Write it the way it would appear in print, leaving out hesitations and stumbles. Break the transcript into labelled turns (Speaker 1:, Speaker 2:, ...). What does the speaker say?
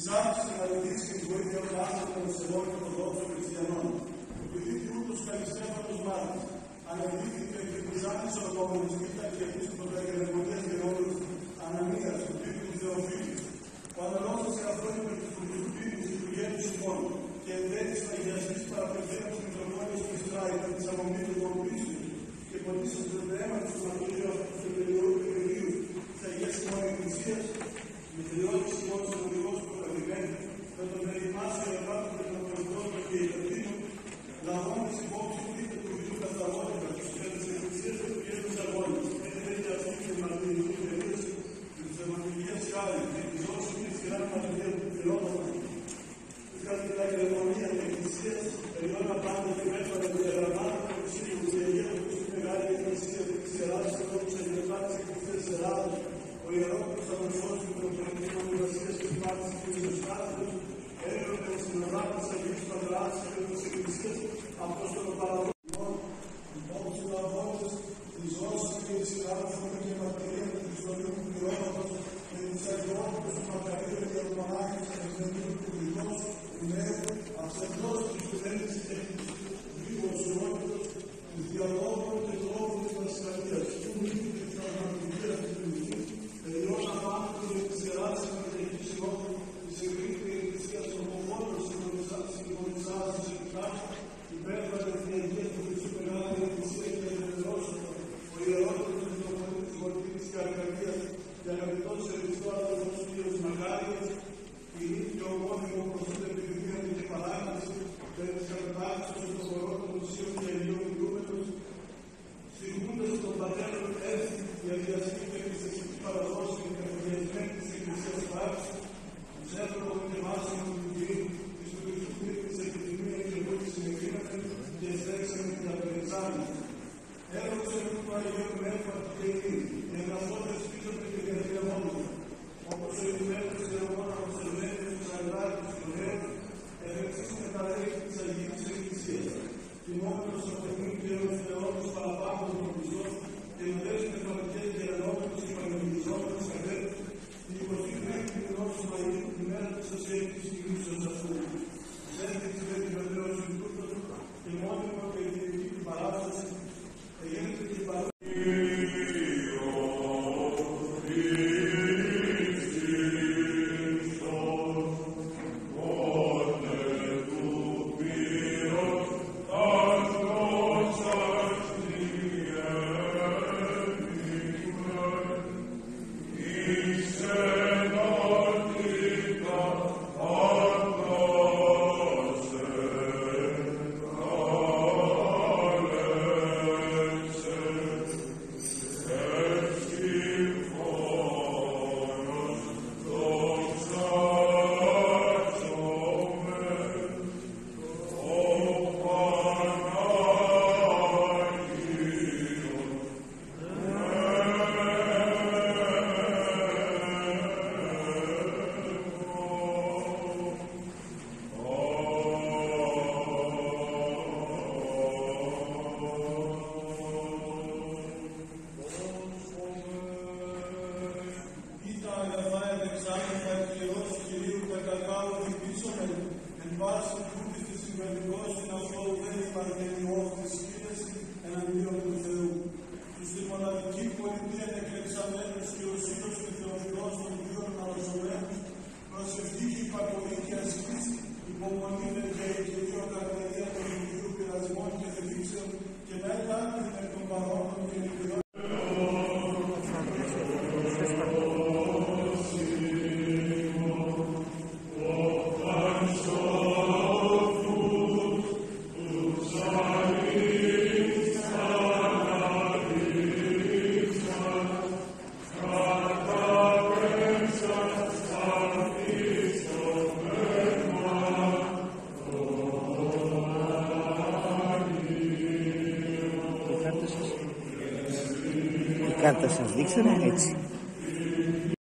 Speaker 1: Της άρχισης να βοηθήσει και τη βοήθεια των άνθρωπων των σεβών και των δόξων χριστιανών. Επειδή ούτως καλυστέφανος μάρτης, ανεβήθηκε και της άρχισης ορκόμενης μήτα και επίσκοπος Αγγελεμονίας και όλους Ανανίας, του τύπου του Θεοφίλου, που αναλώσασε αυτό υπέρ του Φουρτουπίνου της Υπουργένου Συμφώνου και εντέλεισε να γιαστήσει παραπευθεία του Μητροπόλης του Ισραήλ και της Αμομήτου του Οπλήσιου και ποτίσατε το αίμα του Ανατολίου του Τελειού της Αγίας Συμμόνη Εκκλησίας, με τριώδη Συμμόνη των οδηγός του Προκατημένου, με τον Περιμάσιο Ευάτου και τον Προκατόριο και Ιεροτήνου, λαμβάνοντας υπόψη του είτε του Ιού Καθαρότητα, του Σφαίρους της Εκκλησίας και τους Αγώνες, έτσι και αυτή και μαρτυρική περίοδο της Ευαγγελίας Χάρη, και της όσης και σειρά μαρτυρία του Φιλόδομα, της καθηγητά Αγγελεμονία και Εκκλησίας, περιόνα πάντα και μέτρα με διαγραμμάτων του Σύλλογου και Αγία του στη Μεγάλη Εκκλησία της Ιεράς και όλους αγγελμάτες Εκκλησίας της Ελλάδος, ο Ιερόπουλος Αμεσός του Προπολιτικών Universiίας και Πάτης και Ιωσφάτης, έρωτε συνοδάτης Αγίους Πατράτης και της Εκκλησίας, Απόστολο Παραδοσμών, υπόψη του αγώνες, της ζώσης και της σειράδων και μαρτυρία και της ιστορίου του πληρώματος, και της αγιότητας του Μακαρίου και του Μονάχης και της Δεμίου του Γλυκός, του Νέου, αυσεντός της Ουδένης και της Βίγωσουρότητος, του διαλόγου και του όρου της Βασιλείας, του Μύθου και της Αγματουργίας της Λυκής, τελειώνα πάνω και της Ιεράς και της Ιώδου, της Ευρύτου και Εκκλησίας των Κομμόνων συμπονισάς της Εκκλησίας, υπέρβανε την Αγία του Χριστού Μεγάλη Εκκλησία και ελευθερώσουν ο Ιερότερος Μητροπολίτης της Βολτίνης και Αρκαδίας και αγαπητός σε Χριστό αδελφός Κύριος Μακάριος, η και ομόνιμο προς την επιδημία και παράγνωση, περί της κατάρτισης των χωρών των ουσίων και αγιών μιλούμενους, συγχούντας των πατέρων έρθει η αγιαστική και χριστιανική παραδόση και καθηγιασμένη της Εκκλησίας Πράξη, τους έδρομων και μάσιμων του Κυρίου, της του Χριστού Κύριου της επιδημίας και εγώ της συνεκρίνατε και στέξαμε την απελεξάνη. Έδωξε με το Αγίο Πνεύμα του Κυρίου, και εγγραφώντας πίσω και διαδηλαμόντα, όπως ο Ιδμένος και ο μόναχος Ελμένος, τους Αγγλάτους του Νέου, ευεξήσουν τα ρέχη της Αγίας Εκκλησίας. Τιμόμενος από τον Κύριος Θεός παραπάνω των Χριστών, και μελές πνευματικές και ενόμενος και πανεπιστήμιους αδέρφους, την 25η μηνός του Μαΐου, την μέρα της ασχέτης Κυρίσεως αυτού. Σέντηξε με την βεβαίωση του τούτος, και μόνιμο και ειδική την παράσταση, εγέννηται και παρόν.
Speaker 2: Κάρτα σας δείξανε έτσι.